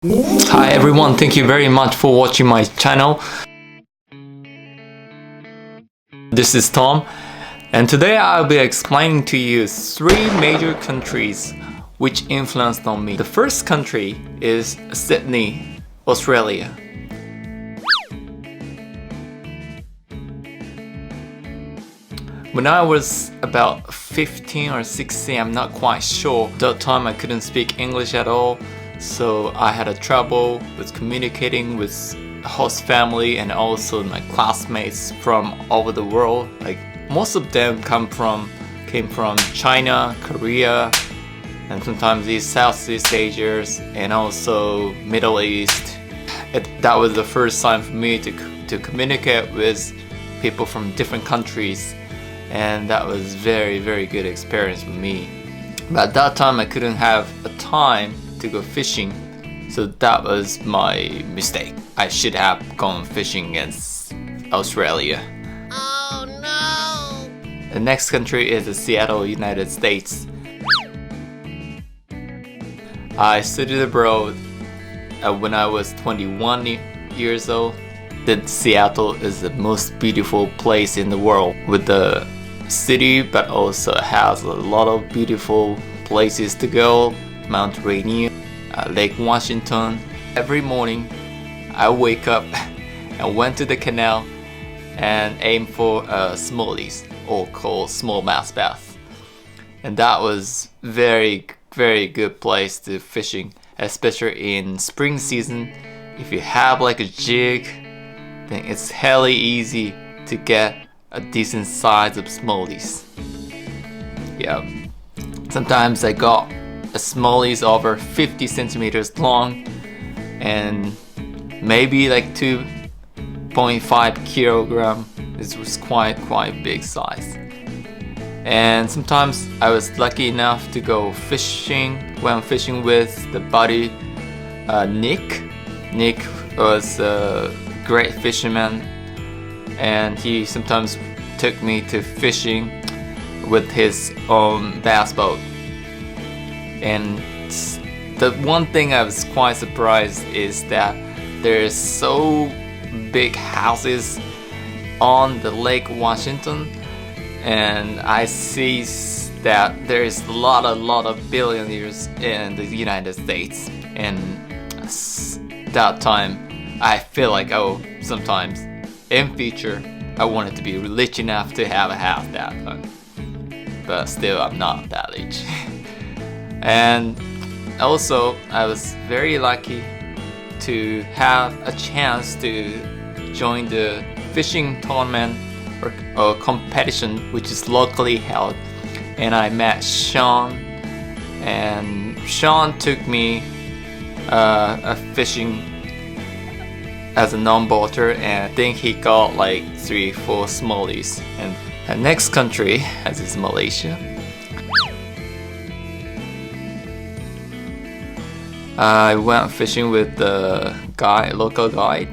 Hi everyone, thank you very much for watching my channel. This is Tom, and today I'll be explaining to you 3 major countries which influenced on me. The first country is Sydney, Australia. When I was about 15 or 16, I'm not quite sure. At that time I couldn't speak English at all. So I had a trouble with communicating with host family and also my classmates from all over the world. Like most of them came from China, Korea, and sometimes East Southeast Asia and also Middle East. That was the first time for me to communicate with people from different countries, and that was very good experience for me. But at that time I couldn't have a time to go fishing, so that was my mistake. I should have gone fishing in Australia. Oh no! The next country is Seattle, United States. I studied abroad when I was 21 years old. That Seattle is the most beautiful place in the world, with the city, but also has a lot of beautiful places to go. Mount Rainier, Lake Washington. Every morning I wake up and went to the canal and aimed for smallies, or called smallmouth bass. And that was very good place to fishing, especially in spring season. If you have like a jig, then it's hella easy to get a decent size of smallies. Yeah, sometimes I got a smallies over 50 centimeters long and maybe like 2.5 kilogram. This was quite big size. And sometimes I was lucky enough to go fishing when fishing with the buddy Nick. Nick was a great fisherman, and he sometimes took me to fishing with his own bass boat. And the one thing I was quite surprised is that there's so big houses on the Lake Washington, and I see that there's a lot of billionaires in the United States. And that time I feel like, oh, sometimes in future I wanted to be rich enough to have a house that time, but still I'm not that rich. And also I was very lucky to have a chance to join the fishing tournament or competition which is locally held, and I met Sean, and Sean took me fishing as a non-boater, and I think he got like 3-4 smallies. And the next country is Malaysia. I went fishing with the local guide,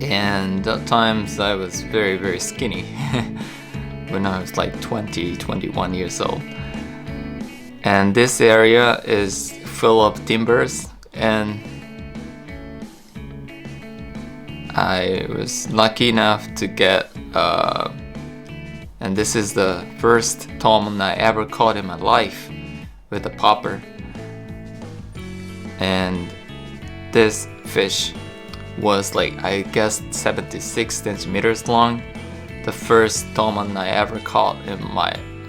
and at times I was very skinny when I was like 21 years old. And this area is full of timbers, and I was lucky enough to get and this is the first toman I ever caught in my life with a popper. And this fish was like, I guess, 76 centimeters long. The first toman I ever caught in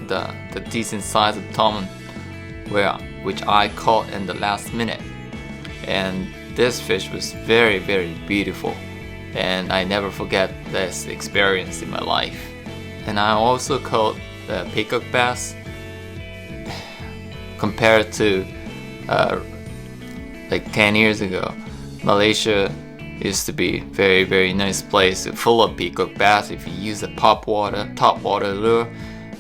the decent size of toman, which I caught in the last minute. And this fish was very beautiful, and I never forget this experience in my life. And I also caught the peacock bass. Compared to like 10 years ago, Malaysia used to be very nice place, full of peacock bass. If you use a top water lure,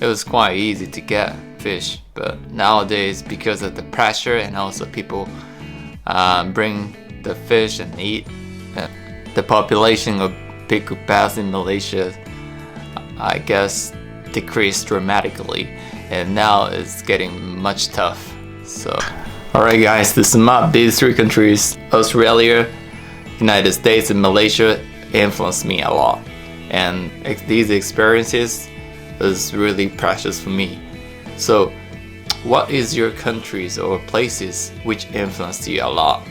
it was quite easy to get fish. But nowadays, because of the pressure and also people bring the fish and eat, the population of peacock bass in Malaysia, I guess, decreased dramatically, and now it's getting much tough. So Alright guys, this is my these three countries, Australia, United States and Malaysia, influenced me a lot. And these experiences is really precious for me. So what is your countries or places which influenced you a lot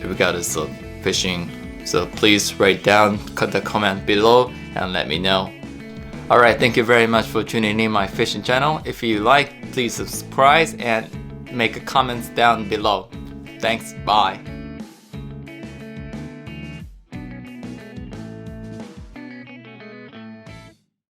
regardless of fishing? So please write down, cut the comment below and let me know. Alright, thank you very much for tuning in my fishing channel. If you like, please subscribe and make a comment down below. Thanks, bye.